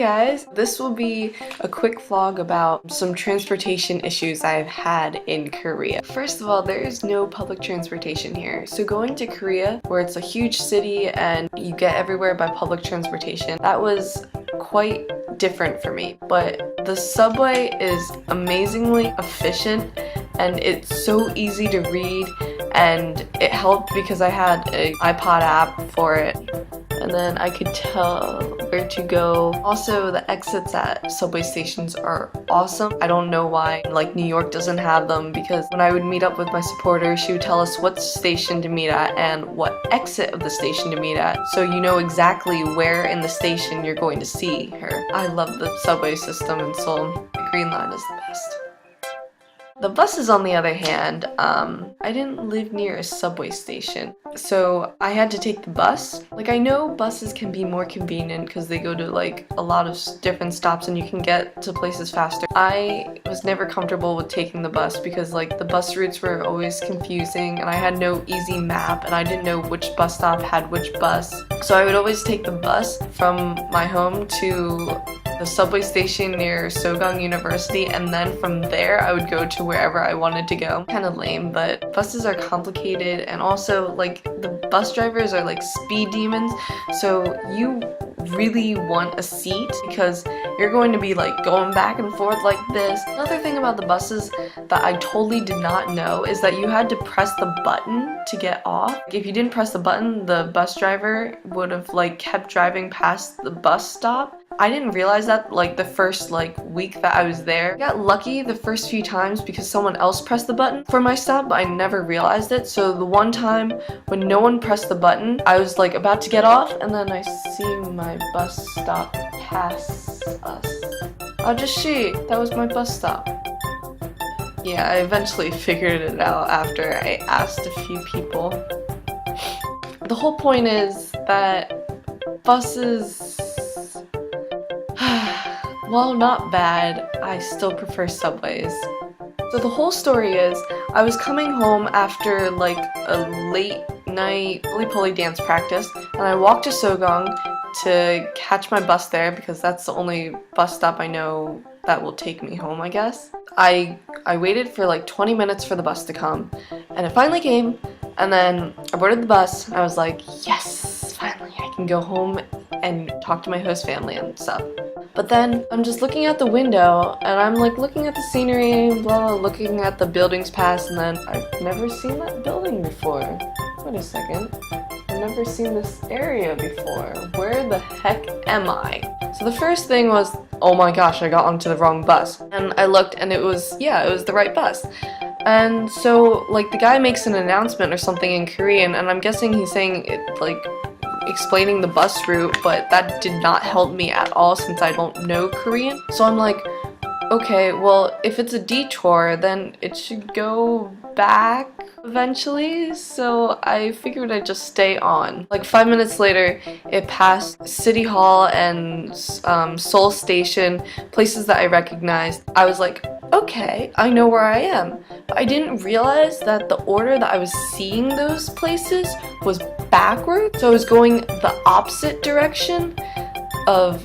Hi guys, this will be a quick vlog about some transportation issues I've had in Korea. First of all, there is no public transportation here. So going to Korea, where it's a huge city and you get everywhere by public transportation, that was quite different for me. But the subway is amazingly efficient and it's so easy to read, and it helped because I had an iPod app for it. And then I could tell where to go. Also, the exits at subway stations are awesome. I don't know why like New York doesn't have them, because when I would meet up with my supporter, she would tell us what station to meet at and what exit of the station to meet at, so you know exactly where in the station you're going to see her. I love the subway system in Seoul. The Green Line is the best. The buses, on the other hand, I didn't live near a subway station, so I had to take the bus. Like, I know buses can be more convenient because they go to like a lot of different stops and you can get to places faster. I was never comfortable with taking the bus because like the bus routes were always confusing and I had no easy map and I didn't know which bus stop had which bus. So I would always take the bus from my home to the subway station near Seoul University, and then from there I would go to wherever I wanted to go. Kind of lame, but buses are complicated, and also like the bus drivers are like speed demons, so you really want a seat because you're going to be like going back and forth like this. Another thing about the buses that I totally did not know is that you had to press the button to get off. If you didn't press the button, the bus driver would have like kept driving past the bus stop. I didn't realize that like the first like week that I was there. I got lucky the first few times because someone else pressed the button for my stop, but I never realized it. So the one time when no one pressed the button, I was like about to get off and then I see my bus stop pass us. Oh, just she, that was my bus stop. Yeah, I eventually figured it out after I asked a few people. The whole point is that buses, well, not bad, I still prefer subways. So the whole story is, I was coming home after like a late night roly-poly dance practice, and I walked to Seoul to catch my bus there because that's the only bus stop I know that will take me home, I guess. I waited for like 20 minutes for the bus to come, and it finally came, and then I boarded the bus, and I was like, yes, finally I can go home and talk to my host family and stuff. But then I'm just looking out the window and I'm like looking at the scenery, blah, looking at the buildings pass, and then I've never seen that building before. Wait a second. I've never seen this area before. Where the heck am I? So the first thing was, oh my gosh, I got onto the wrong bus. And I looked and it was the right bus. And so like the guy makes an announcement or something in Korean, and I'm guessing he's saying it like explaining the bus route, but that did not help me at all since I don't know Korean. So I'm like, okay, well, if it's a detour, then it should go back eventually, so I figured I'd just stay on. Like 5 minutes later, it passed City Hall and Seoul Station, places that I recognized. I was like, okay, I know where I am. But I didn't realize that the order that I was seeing those places was backwards. So I was going the opposite direction of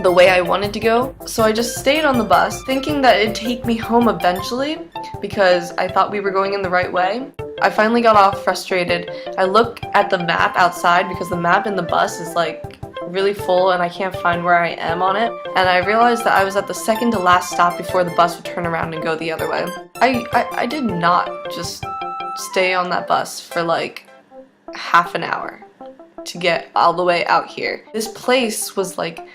the way I wanted to go. So I just stayed on the bus thinking that it'd take me home eventually because I thought we were going in the right way. I finally got off frustrated. I look at the map outside because the map in the bus is like really full and I can't find where I am on it, and I realized that I was at the second to last stop before the bus would turn around and go the other way. I did not just stay on that bus for like half an hour to get all the way out here. This place was like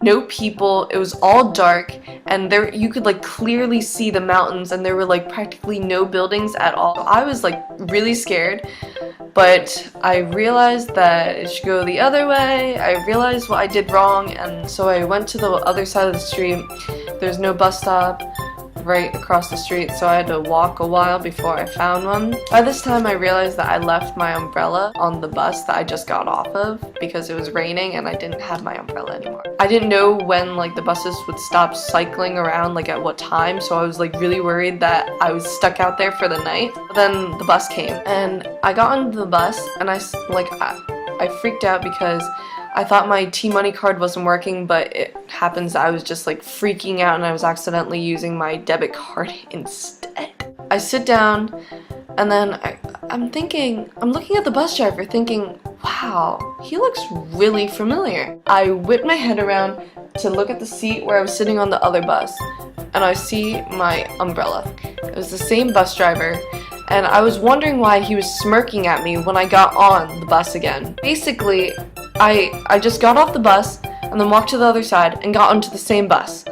no people, it was all dark, and there you could like clearly see the mountains, and there were like practically no buildings at all. I was like really scared, but I realized that it should go the other way. I realized what I did wrong, and so I went to the other side of the street. There's no bus stop right across the street, so I had to walk a while before I found one. By this time I realized that I left my umbrella on the bus that I just got off of because it was raining and I didn't have my umbrella anymore. I didn't know when like the buses would stop cycling around, like at what time, so I was like really worried that I was stuck out there for the night. But then the bus came and I got onto the bus and I freaked out because I thought my T-Money card wasn't working, but it happens that I was just like freaking out and I was accidentally using my debit card instead. I sit down and then I'm looking at the bus driver thinking, wow, he looks really familiar. I whip my head around to look at the seat where I was sitting on the other bus, and I see my umbrella. It was the same bus driver, and I was wondering why he was smirking at me when I got on the bus again. Basically, I just got off the bus and then walked to the other side and got onto the same bus.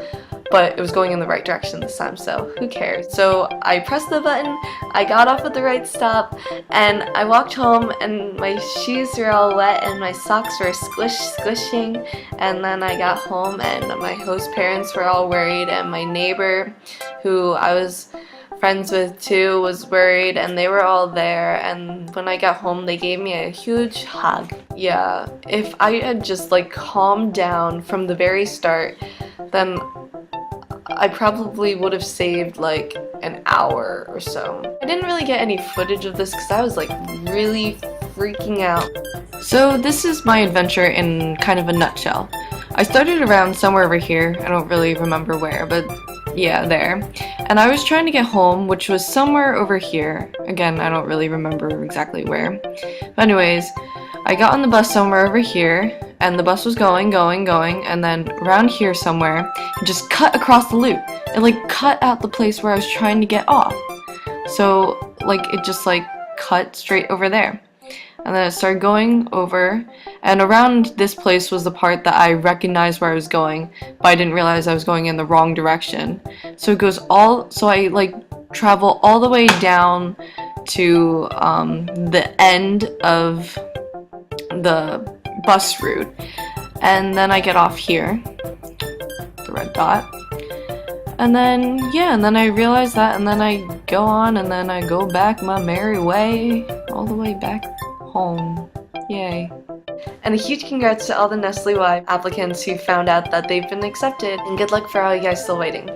But it was going in the right direction this time, so who cares? So I pressed the button, I got off at the right stop, and I walked home, and my shoes were all wet and my socks were squishing, and then I got home and my host parents were all worried, and my neighbor, who I was friends with too, was worried, and they were all there, and when I got home they gave me a huge hug. Yeah, if I had just like calmed down from the very start, then I probably would have saved like an hour or so. I didn't really get any footage of this because I was like really freaking out. So this is my adventure in kind of a nutshell. I started around somewhere over here, I don't really remember where, but yeah, there. And I was trying to get home, which was somewhere over here. Again, I don't really remember exactly where. But anyways, I got on the bus somewhere over here, and the bus was going, and then around here somewhere, it just cut across the loop. It like cut out the place where I was trying to get off. So like it just like cut straight over there. And then it started going over, and around this place was the part that I recognized where I was going, but I didn't realize I was going in the wrong direction. So it goes so I like travel all the way down to the end of the bus route, and then I get off here, the red dot, and then yeah, and then I realize that, and then I go on, and then I go back my merry way all the way back home. Yay. And a huge congrats to all the NSLI-Y applicants who found out that they've been accepted, and good luck for all you guys still waiting.